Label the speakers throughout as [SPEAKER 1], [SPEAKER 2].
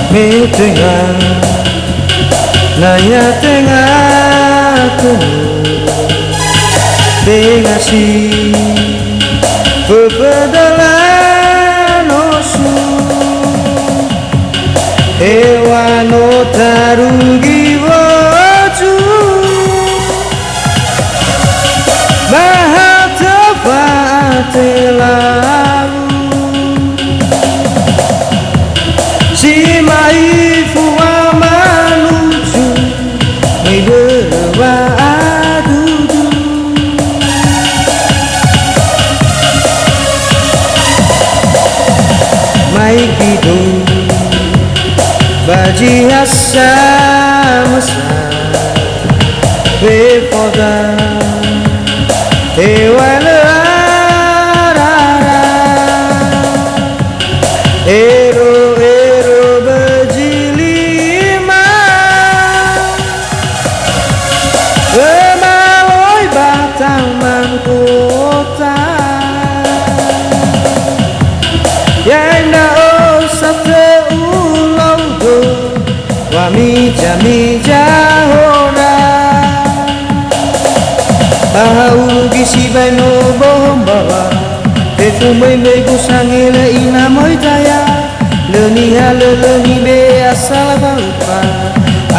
[SPEAKER 1] Mi tengah naya tengah tengah si bebedalan osu ewano tarugi waju mahatapatelau si maifu amanuju mai berwadudu mai kido baji hasa masa bepoda ewala ero bejilima melalui batang mangkota yang dah usah terulang do wamija hora bahau gisi baino bohong bawa Fumei mei kusangile ina moi jaya leni haleni be asal balupa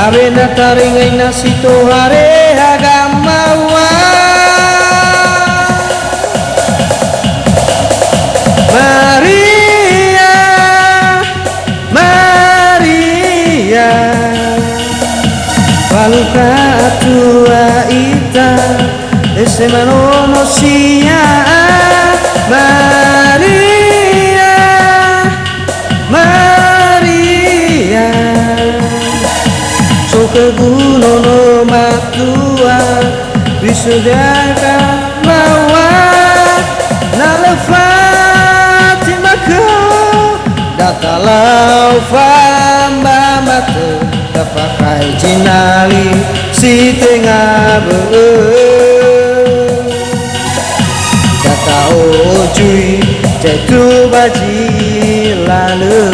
[SPEAKER 1] abena taringai nasito hare agamawa Maria Maria baluka tua ita esemano sia Maria, Maria, so ke gunung no matua wisudaka mawa nalefati mako datalau famba mate tapakai jinali si tengah Kau cuy jatuh baji lalu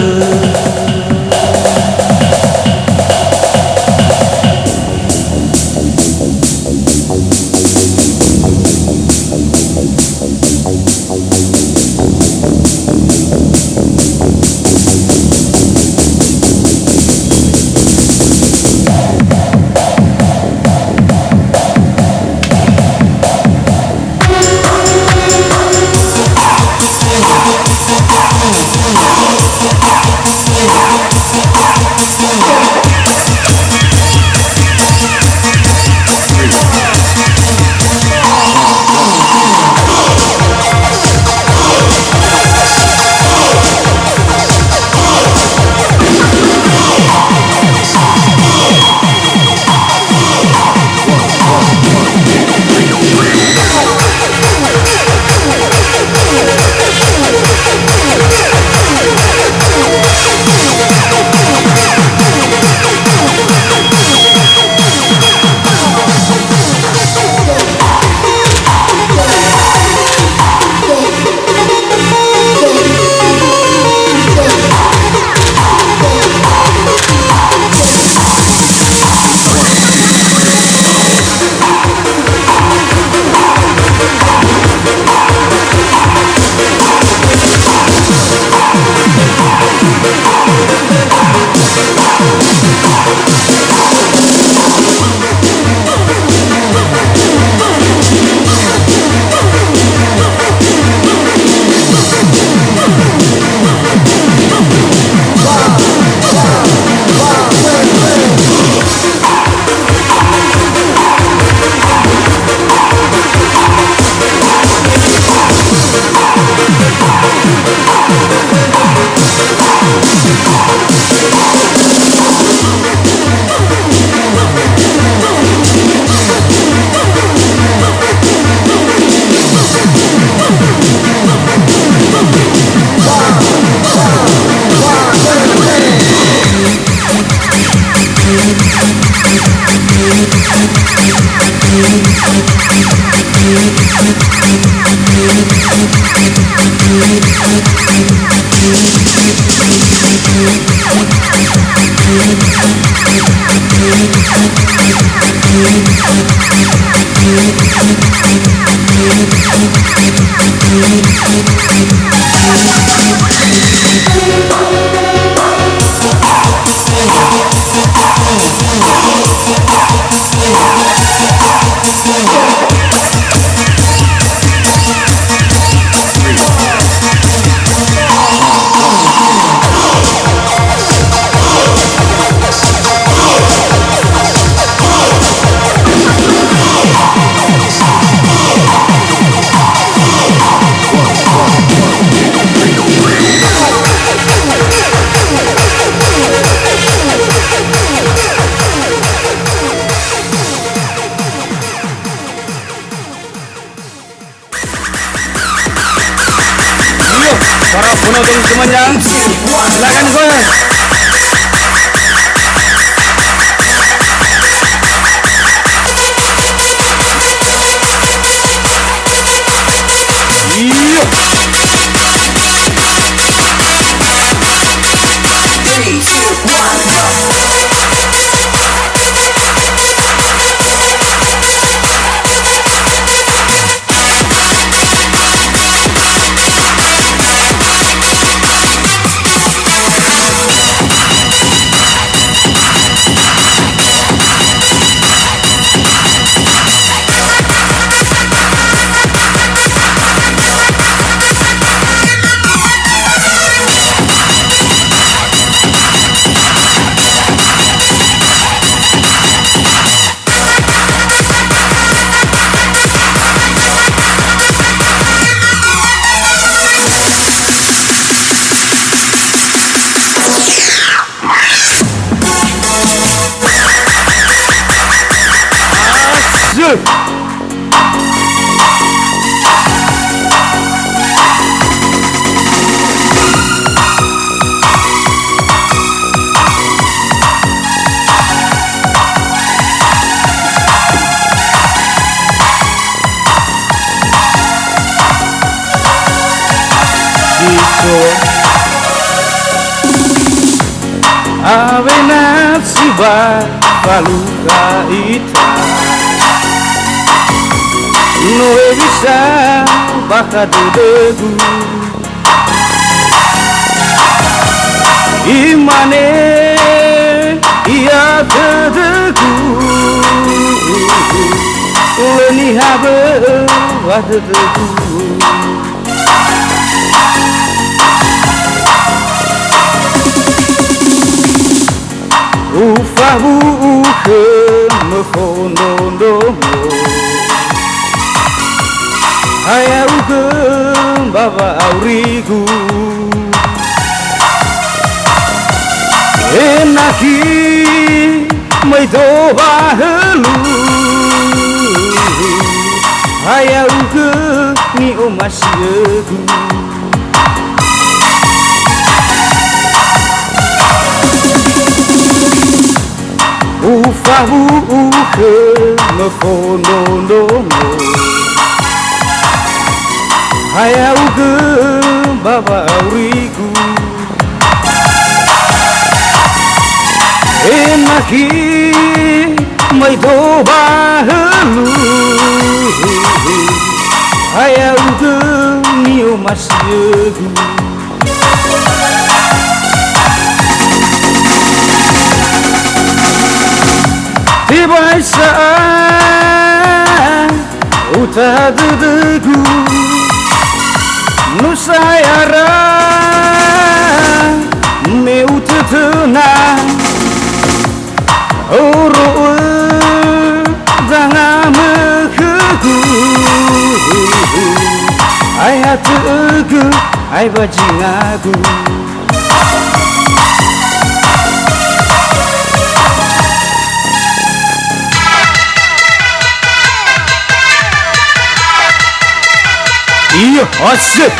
[SPEAKER 1] Para penonton semuanya, silakan goyang. Iya. Avena siba paluka ita no bisa baka degu imane ia tedeku leni habe wadeku Ufabukan mefononomo Hayaukan baba aurigu Enaki maidoba helu Hayaukan ni omasiegu Ufabukan mefononomo Hayaukan baba aurigu Enaki maidoba helu Hayaukan ni omasiegu Tiba saat uta dedegu Nusayara me uta tenang Oro jangan mekegu Ayat tegu ay bajingaku Iya, asik.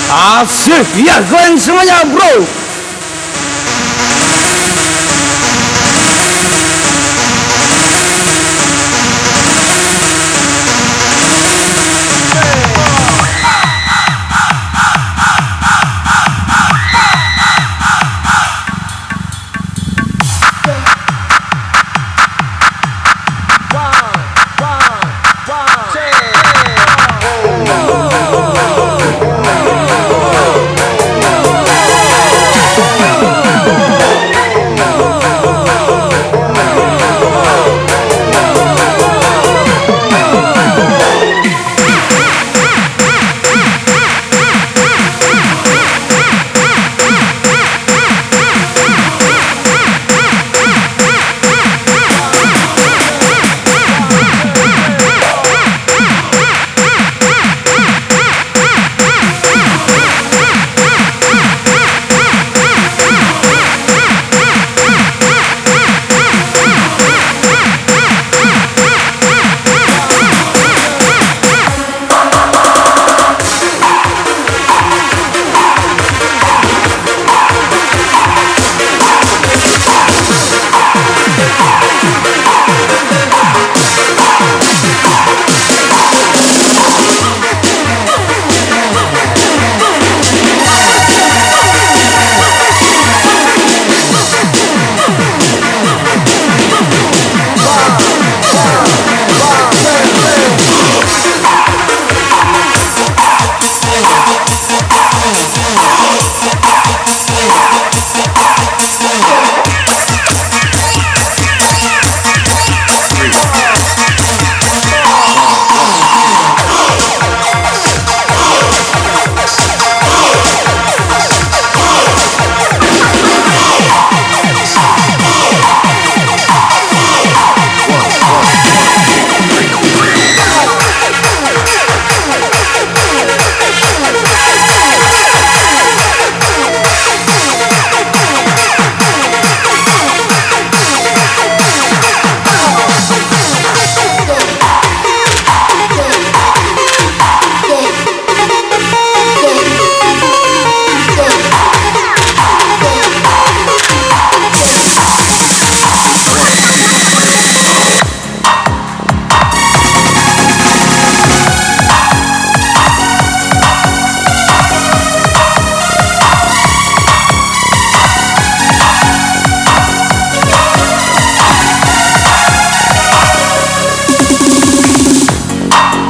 [SPEAKER 1] Asik, ya goyang semuanya bro.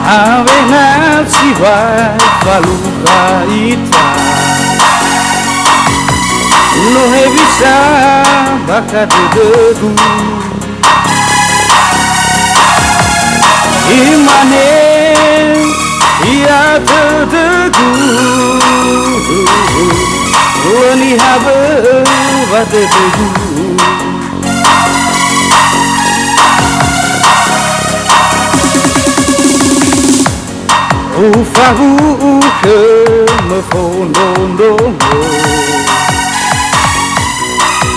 [SPEAKER 1] Avena si vai faluka ita no revisa baka dedu imane ia dedu Lani habe badedu Ufahu ke mefondondongo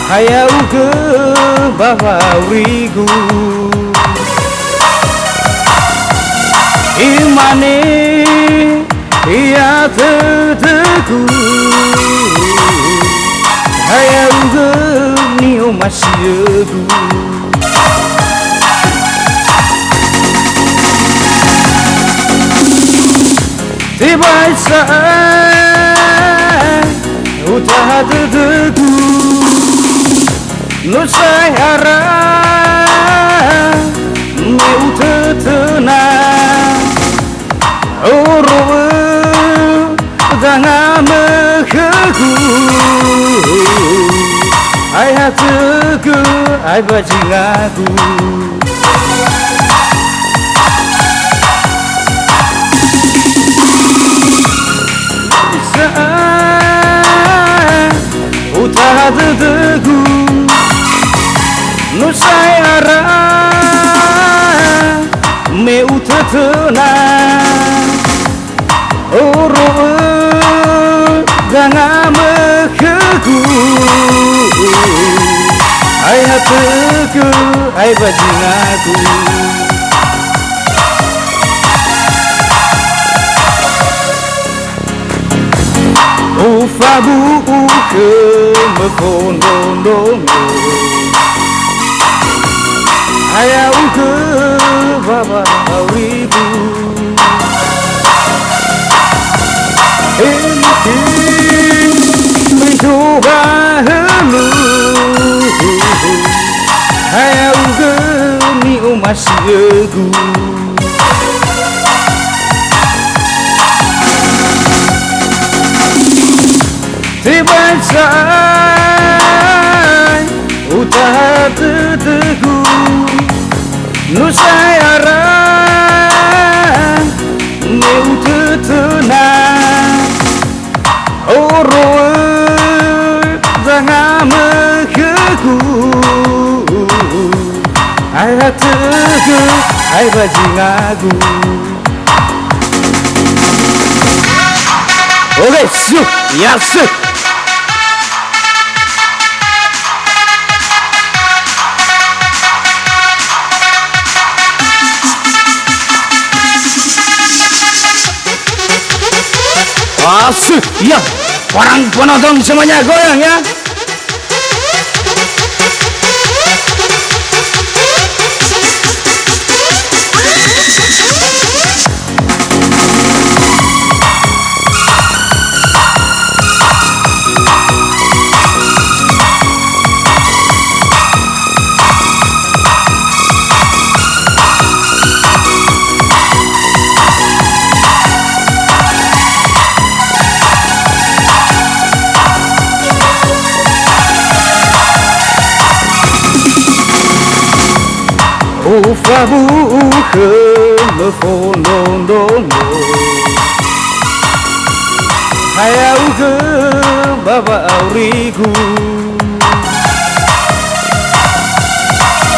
[SPEAKER 1] Hayau ke bawarigu Imane ia teteku Hayau ke nio masiedu Tibai saat utah dedu no sai harap meu tetena oro jangan menghagu ai hatiku ai bajingaku utah dedu no sai harap meu tetena oro jangan menghagu ai hatiku ai bajingaku Ufabu ke mefondondongo Hayau ke bawarigu Enti mencoba helu Hayau ke nio masiedu Tiba saat utah dedu no sai harap meu tetena oro jangan menghagu ai hatiku ai bajingaku Oke, su, ya su. Asik, ya, orang penonton semuanya goyang ya. Ufabu ke mefondondongo Hayau ke bawarigu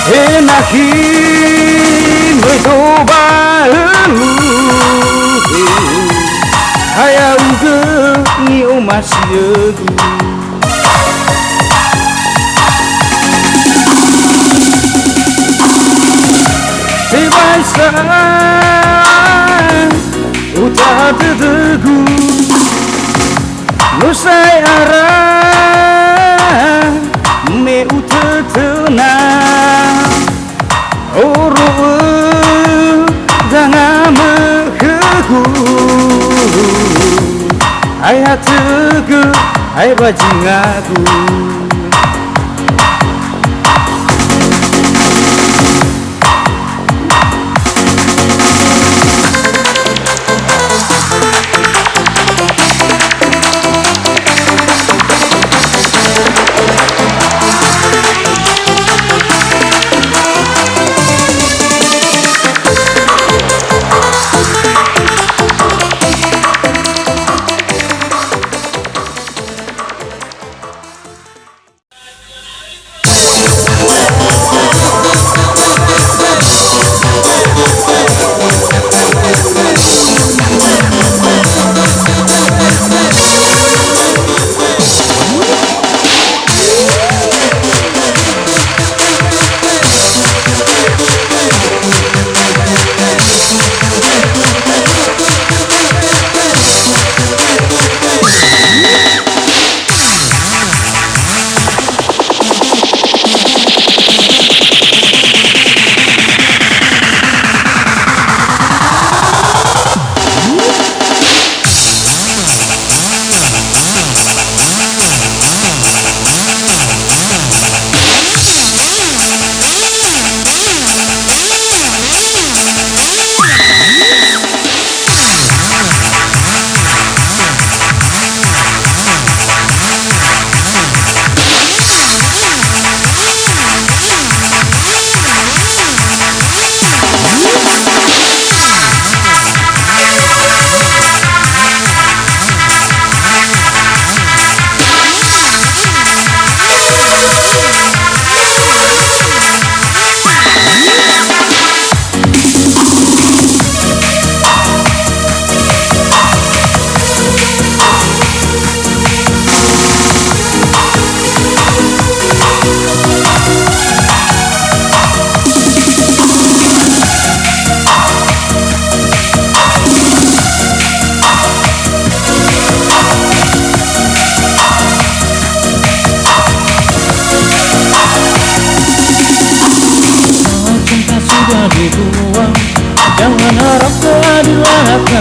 [SPEAKER 1] Enaki mencoba helu Hayau ke nio masiedu Tiba saat utah dedu no sai harap meu tetena oro jangan menghagu ai hatiku ai bajingaku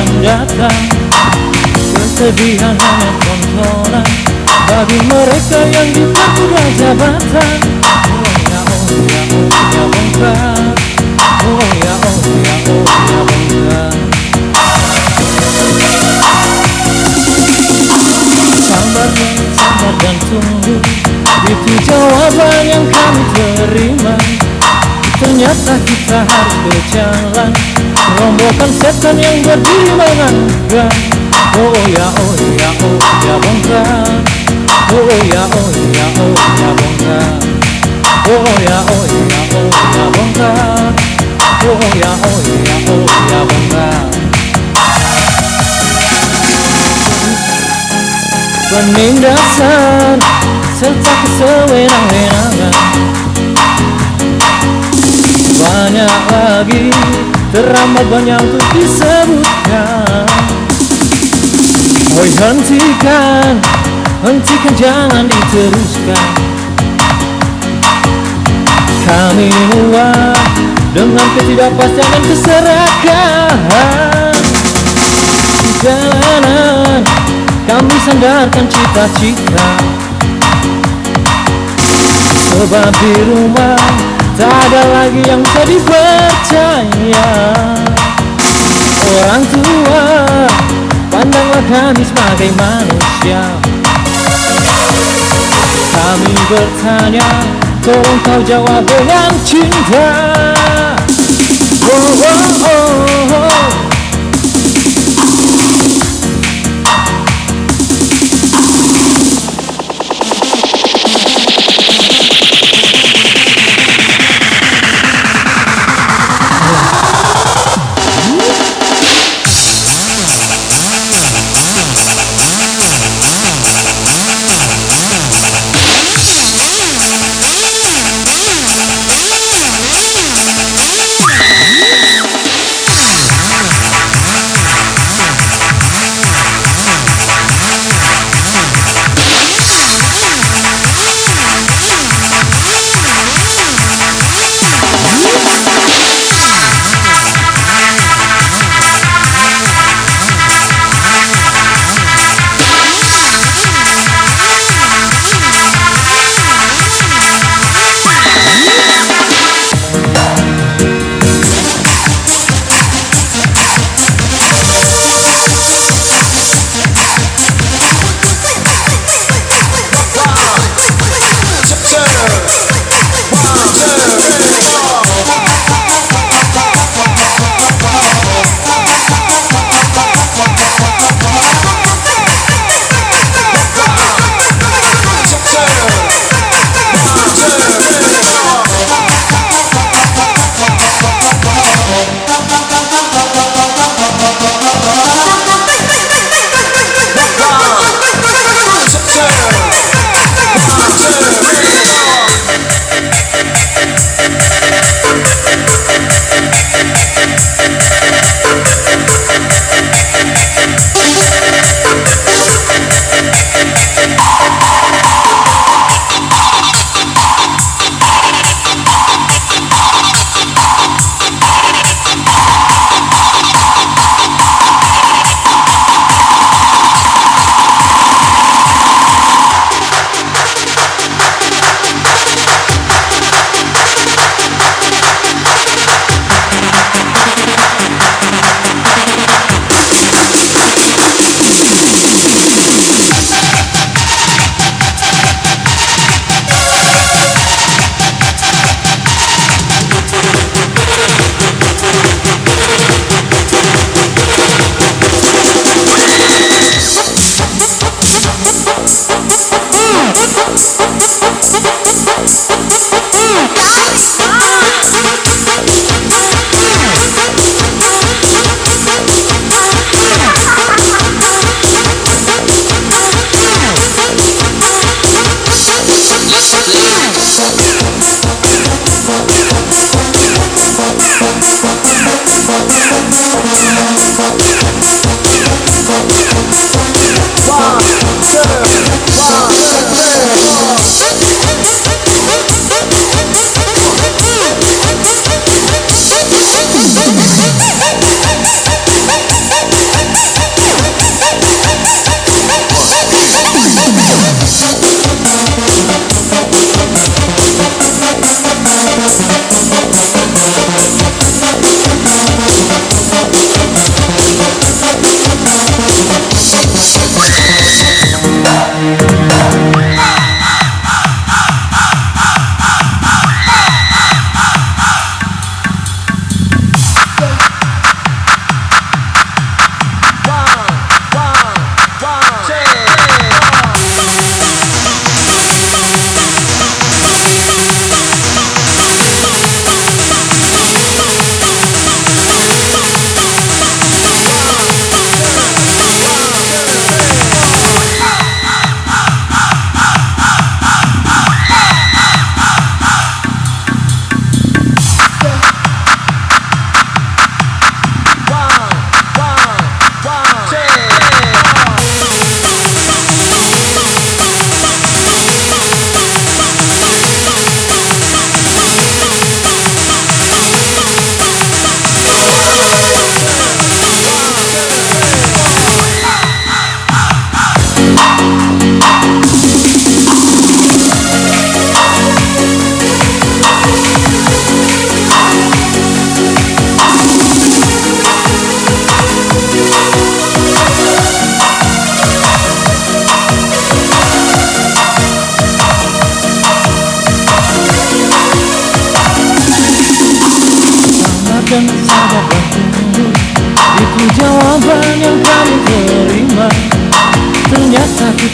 [SPEAKER 2] akan datang. Kesedihan hanya tontonan bagi mereka yang dipermudah jabatan. Oh ya, oh ya, oh ya bongkar. Oh ya, oh ya, oh ya bongkar. Sabar dan tunggu, itu jawaban yang kami terima. Ternyata kita harus berjalan, rombongan setan yang berdiri mengangkat. Oh ya, oh ya, oh ya bongkar. Oh ya, oh ya, oh ya bongkar. Oh ya, oh ya, oh ya bongkar. Oh ya, oh ya, oh ya bongkar. Penindasan serta kesewenang-wenangan banyak lagi, teramat banyak untuk disebutkan. Oi hentikan, hentikan jangan diteruskan. Kami muak dengan ketidakpastian dan keserakahan. Di jalanan kami sandarkan cita-cita, sebab di rumah tak ada lagi yang bisa dipercaya. Orang tua, pandanglah kami sebagai manusia. Kami bertanya, tolong kau jawab dengan cinta. Oh, oh, oh, oh.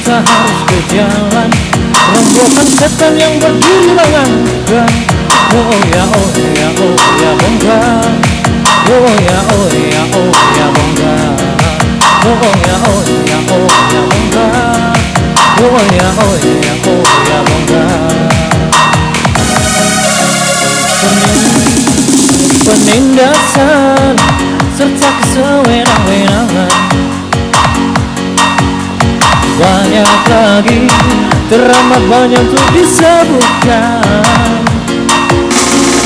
[SPEAKER 2] kita harus ke jalan, rombongan setan yang berdiri mengangkat. Oh ya bongga, oh ya bongga, oh ya bongga, oh ya bongga. Penindasan serta kesewenang-wenangan banyak lagi, teramat banyak untuk disebutkan.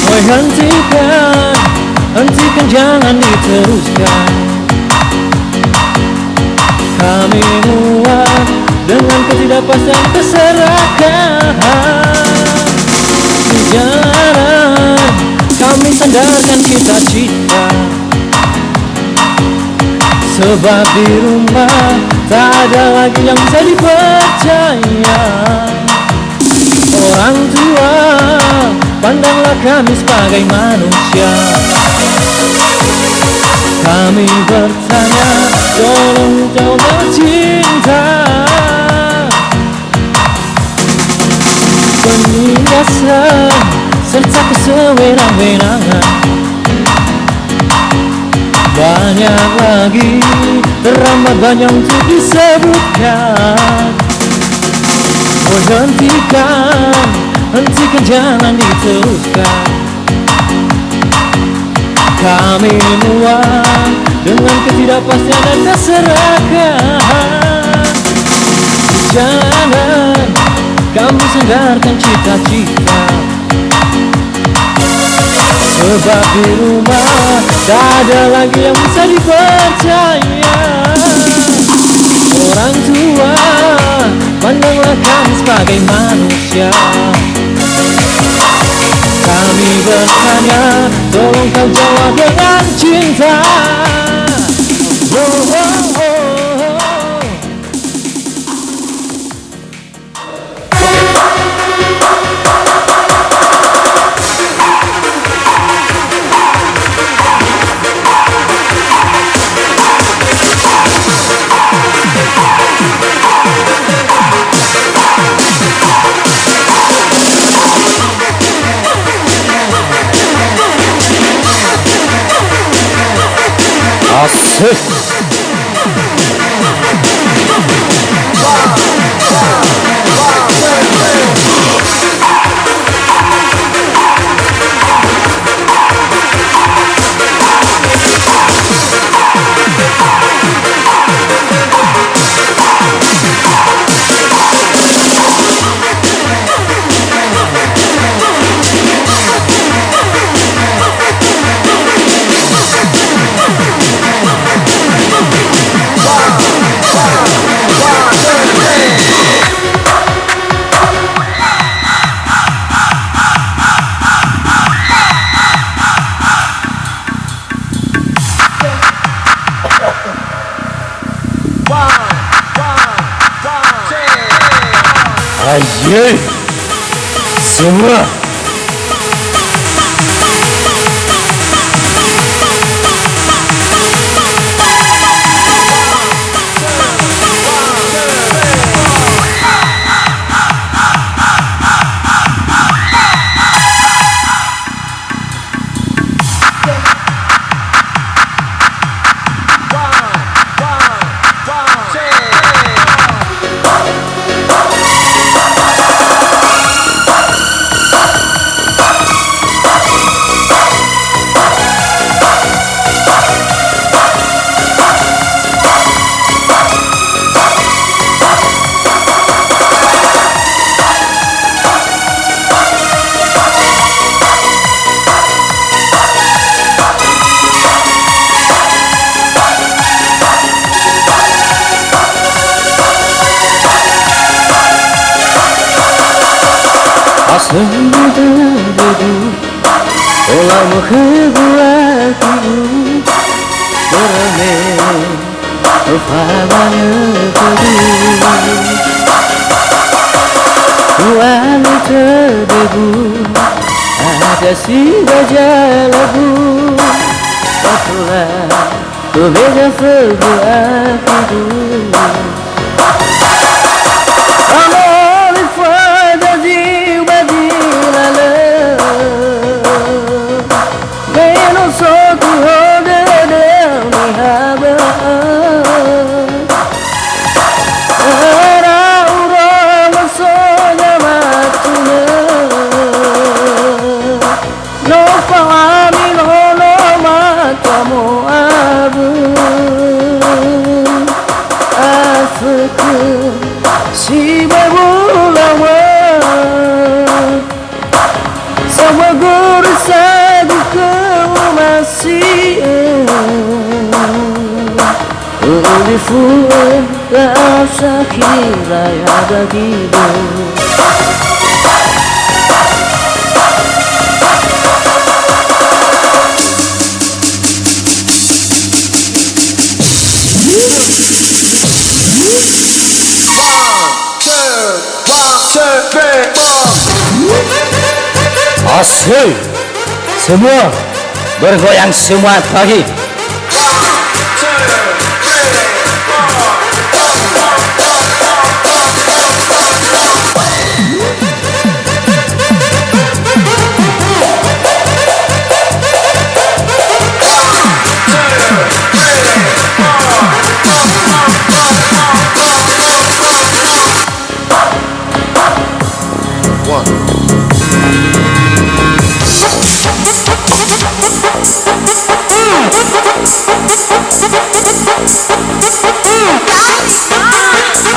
[SPEAKER 2] Woi hentikan, jangan diteruskan. Kami muak dengan ketidakpastian keserakahan. Di jalanan kami sandarkan cita-cita, sebab di rumah tak ada lagi yang bisa dipercaya. Orang tua, pandanglah kami sebagai manusia. Kami bertanya, tolong coba cinta. Penindasan serta kesewenang-wenangan banyak lagi, teramat banyak untuk disebutkan. Oh hentikan, jangan diteruskan. Kami muak dengan ketidakpastian dan keserakahan. Di jalanan kami sandarkan cita-cita, sebab di rumah tak ada lagi yang bisa dipercaya. Orang tua, pandanglah kami sebagai manusia. Kami bertanya, tolong kau jawab dengan cinta. Oh, oh, oh.
[SPEAKER 1] Asik. Aye, semua.
[SPEAKER 2] Sungguh terdedu telah menghibur hatimu, kerana umpamanya kedua walau terdebu ada si wajah lagu Patulah ku beda sebuah hidup. masih berulang sama goresan kamu masih Ulifu la sakira ya bagimu
[SPEAKER 1] Asik, semua bergoyang semua pagi.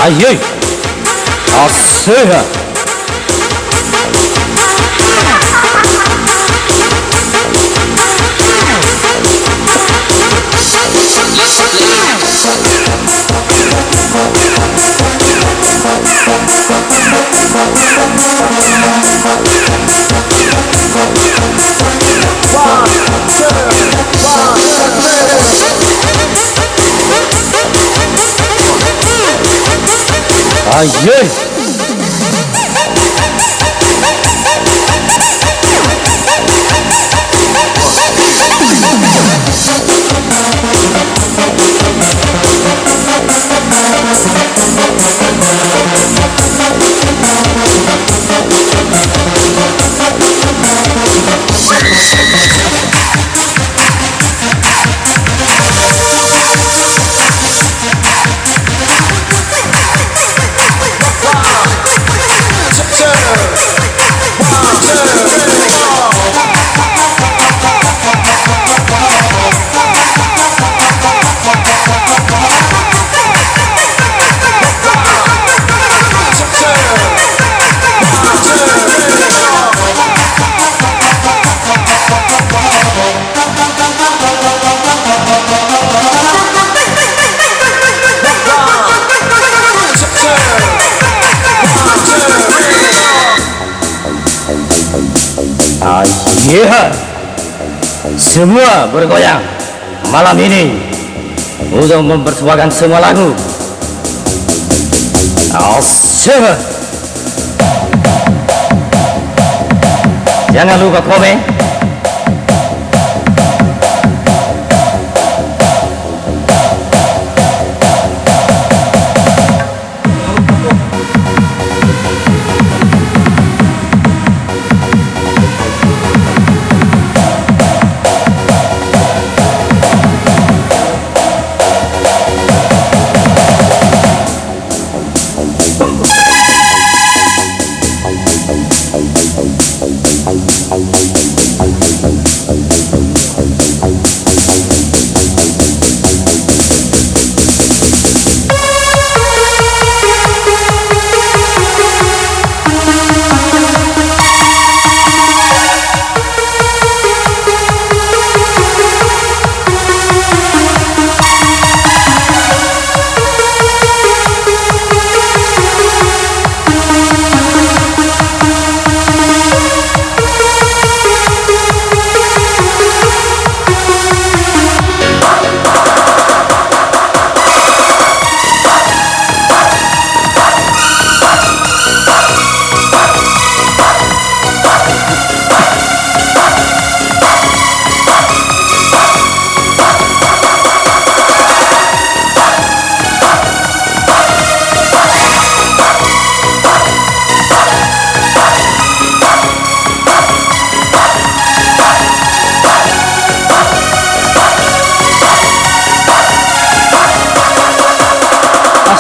[SPEAKER 1] Ayo, asik. Ayo. Iya, semua bergoyang malam ini untuk mempersembahkan semua lagu. Asik. Jangan lupa komen.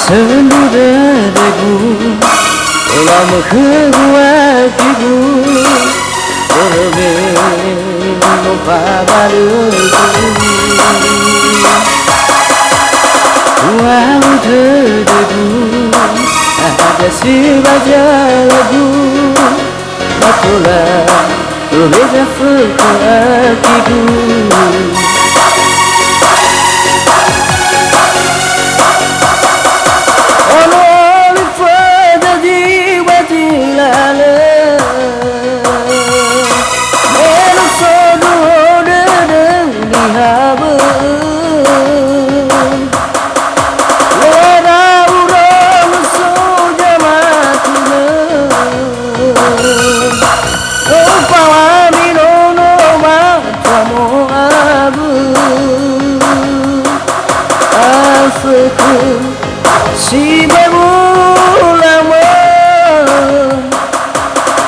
[SPEAKER 1] Sendu dadaku telah mengganggu hatiku Berbelok padaku Walau dadaku
[SPEAKER 2] Ada si baca lagu Batulah berbeda hatiku. Ono lifa jadi wajilale Melo sodo dedeng dihabe Lera urang soja matune Upawa minono matamo abu Aseku si berulama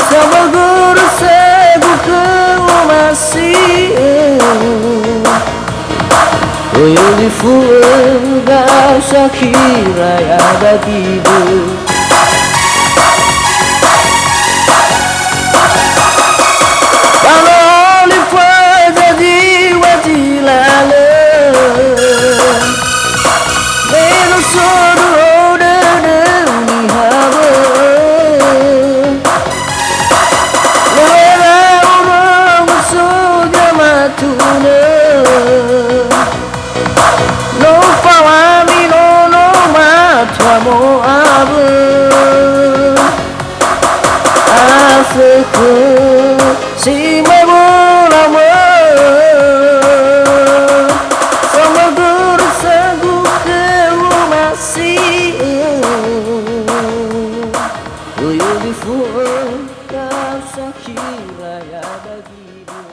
[SPEAKER 2] sama guru segu ke masih Koyo di fuga Shakira ya bagibu Kalau lifa jadi wajilale Meno sodo dedeng dihabe Lera urang soja matune No pawami no matwamo abe Aseku si mebulama Sama guru sagu ke masih Koyo di fuga Shakira ya bagibu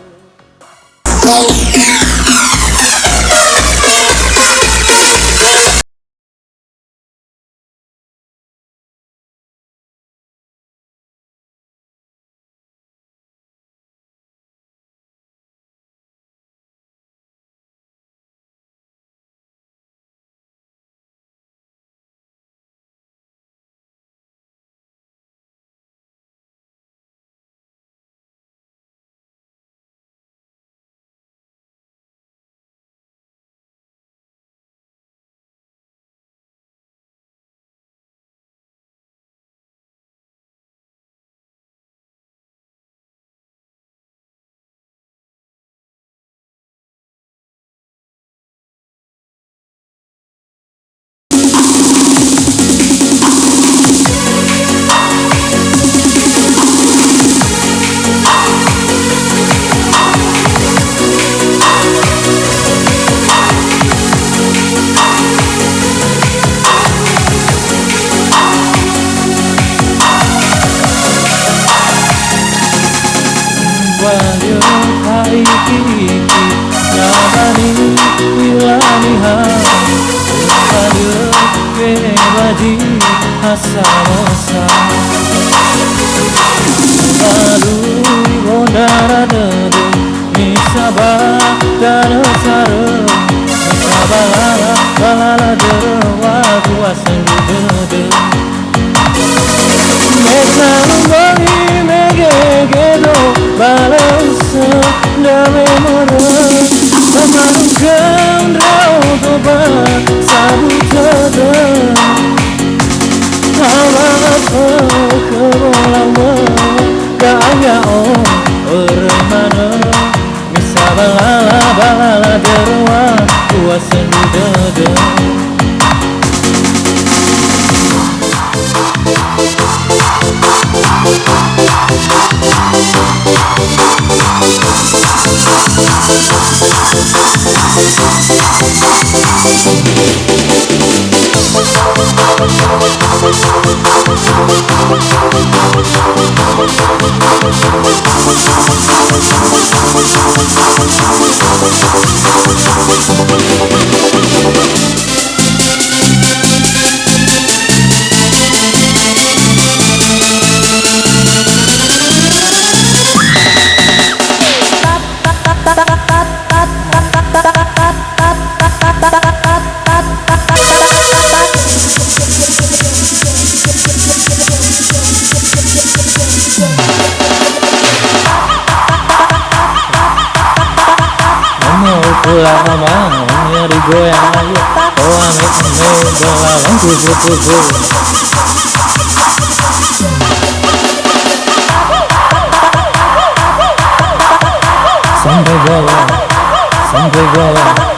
[SPEAKER 2] Wahyu hai kiki Nabani wilani ha Wahyu kebaji hasarosa Lalu bondara dede Nisaba dana sare Nisaba lala balala dere Wadu asendu dede Mesalungi megegedo balança da memória Samarukan raudoba sabutada Halapa kebolama Gaya remana Misa balala derwa Kuasan dede pulang mamanya digoyang ayo oh ame bola langku sampai bawah.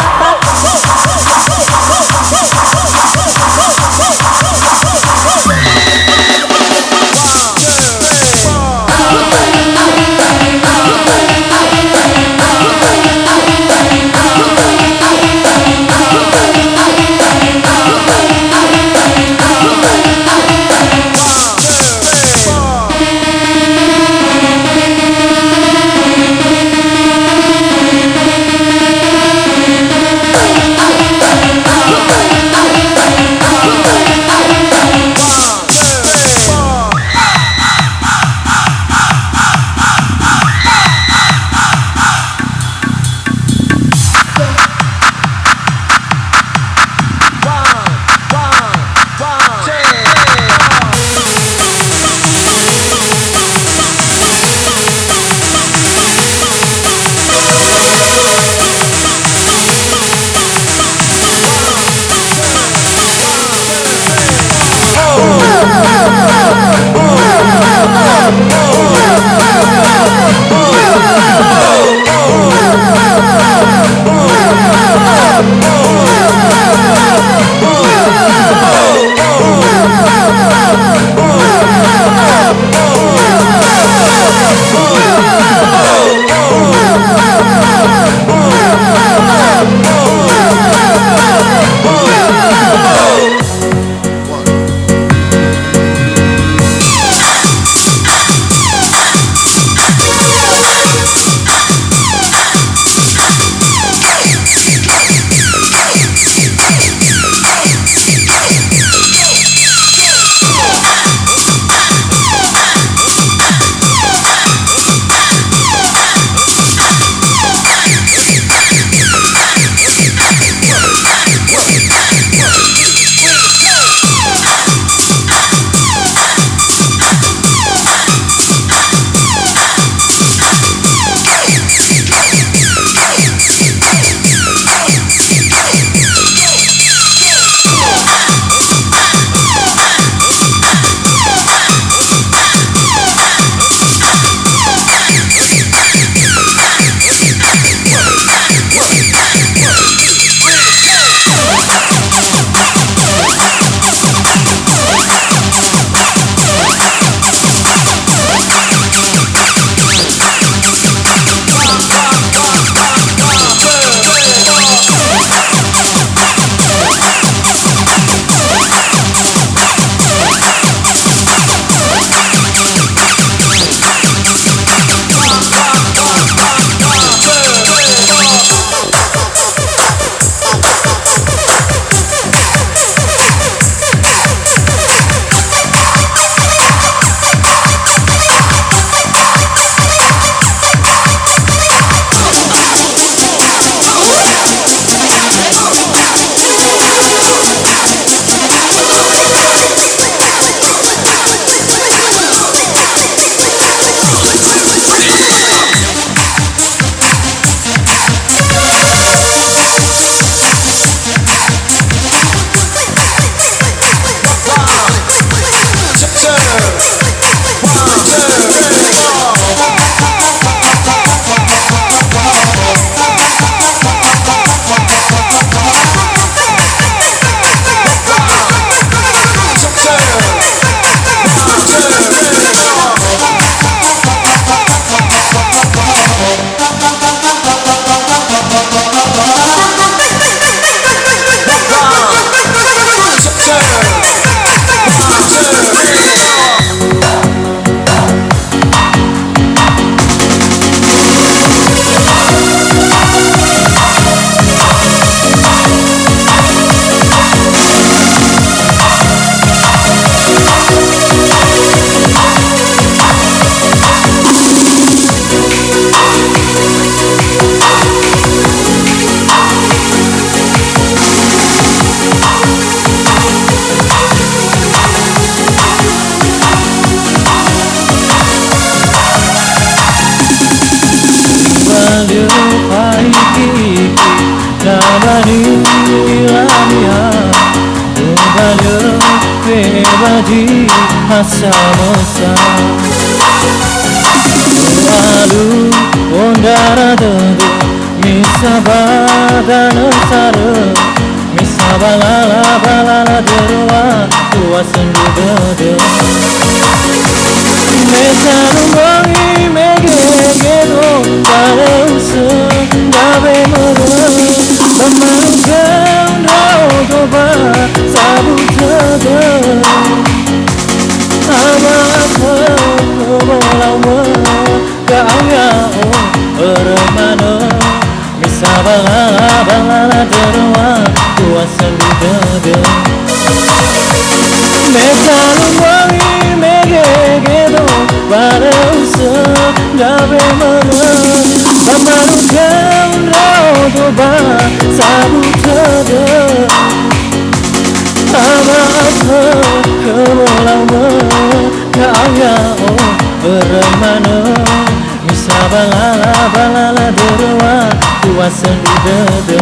[SPEAKER 2] pribadi asal muasal. Lalu ondara dede misa badana sare misa balala balala derwa tua sendu dede mesa rumbangi megegedo parause gabe mara bamarukan rogoba sabutada abata kebalawa kaya remana misa balala balala derwa tua sendu dede mesa rumbangi megegedo parause gabe mara bamarukan rogoba sabutada abata kebalawa kaya remana misa balala balala derwa tua sendu dede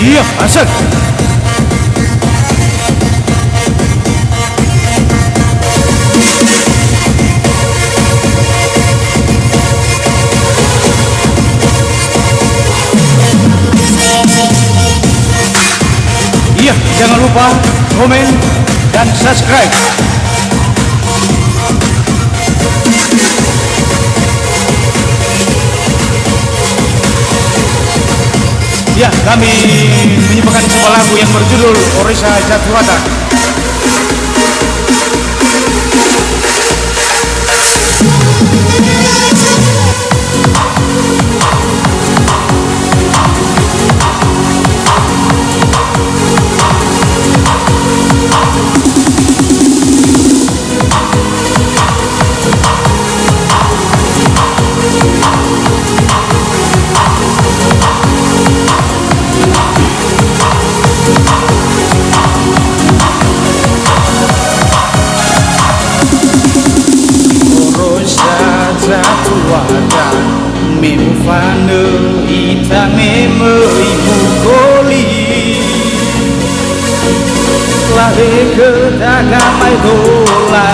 [SPEAKER 1] Iya, asik. Iya, jangan lupa komen dan subscribe. Ya, kami menyiapkan sebuah lagu yang berjudul Orisa Jatuhata. Jatuhata memufane itame ibu koli lade kedagamai dola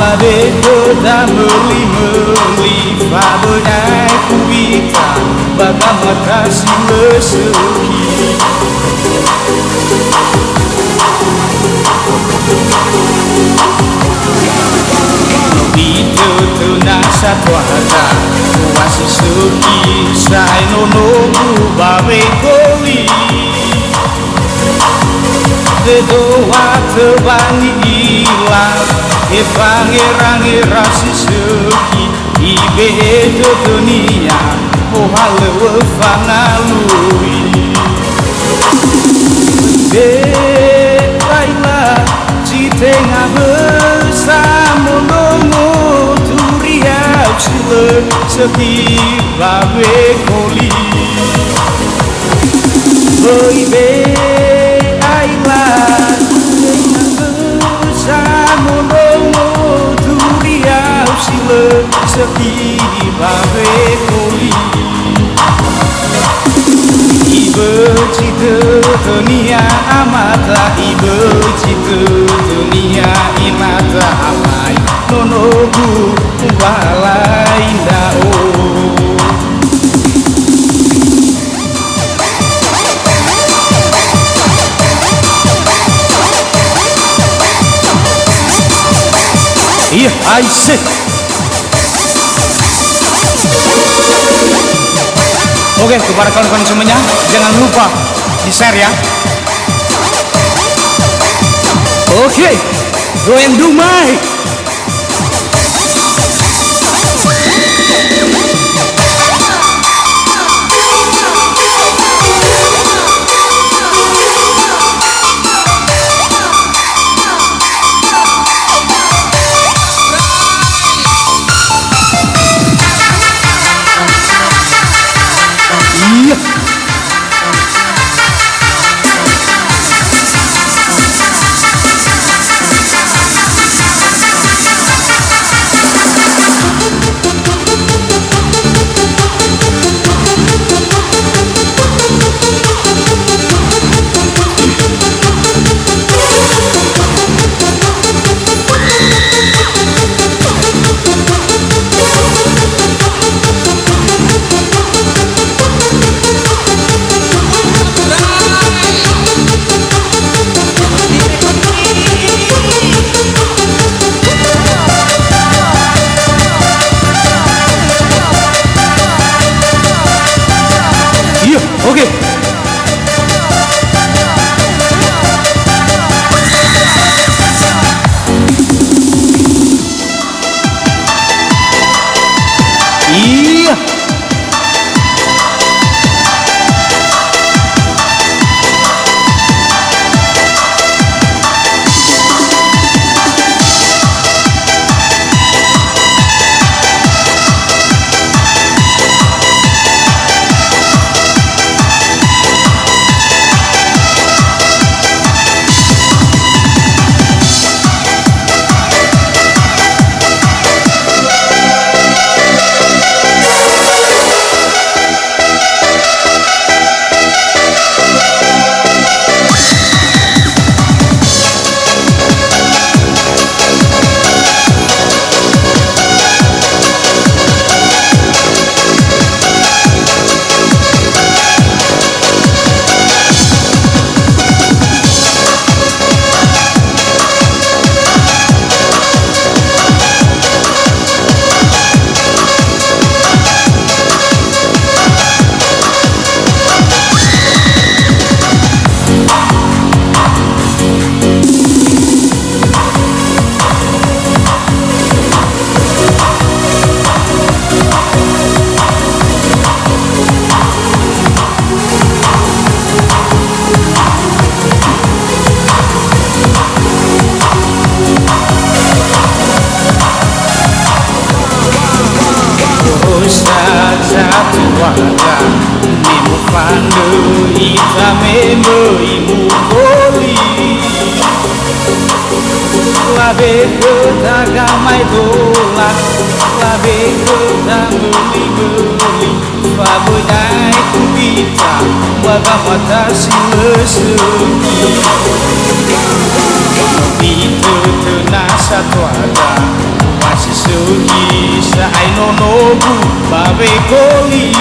[SPEAKER 1] lade kedameli meli fabedai kubita bagamatasi meseki Satwata wasi suki sai nono babe koli dedo wate bani ila e pangerange rasi suki ibe do dunia oh hale fangalui de laila citenga bersama nono sepi babe koli baby aila sama nomo dunia sila sepi babe koli ibe cita dunia amata ibe cita dunia imata alai nonoku balai dao iya aisy oke kepada kawan-kawan semuanya jangan lupa di share ya oke goyang dumai Oke. Iya. Satu warga Nemu pandu Itame Imu Koli Labe Ketagamai Dolan Labe Ketameli Pabonyai Kubita Wagamata Silesegi Itu Tenasa Tuada Masih sugi Saai nonobu Babe Koli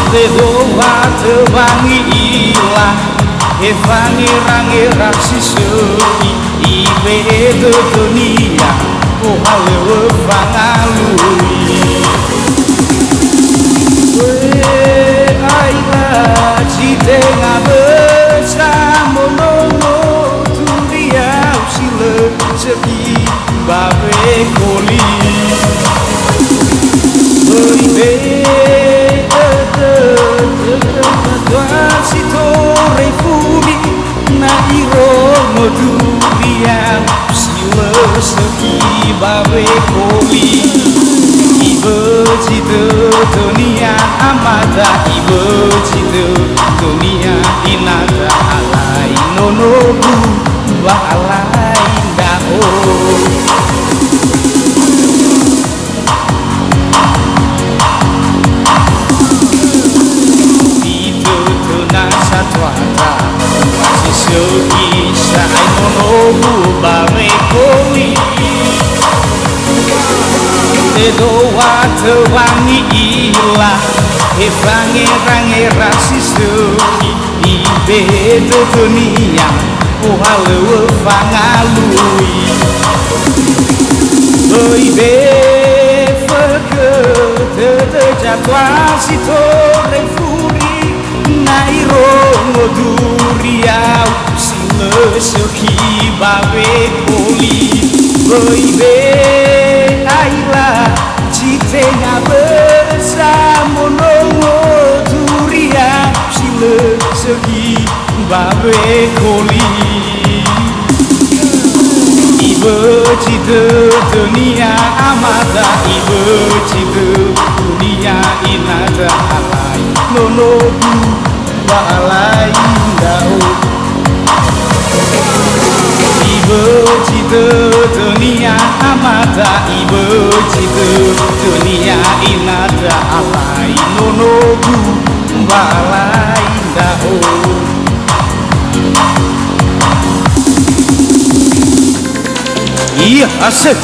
[SPEAKER 1] Dedo wate wangi ilang Evangi rangi raksi sugi Ibe edo dunia Ohalewe pangalui Ailah Cite ngabesa Monono Turia Usile Segi Babe Koli Oibe si tore fumi na iro moduria sile seki Babe Koli Ibe cite dunia amata Ibe cite dunia inata alai nonobu ba alai dao Sugi Saai nonobu Babe Koli Dedo wate wangi ilah Evange range rasi sugi Ibe do dunia Ohalewe pangalui Oibe feke Tete jatwa si tore furi Nairo moduriau Sile seki Babe Koli Oibe ailah Cite ngabesa Monongo duriau Sile seki Babe Koli Ibe cite dunia amata Ibe cite dunia inata alai nonobu ba alai dao Ibe cite dunia amata Ibe cite dunia inata alai nonobu ba alai dao Iya asik.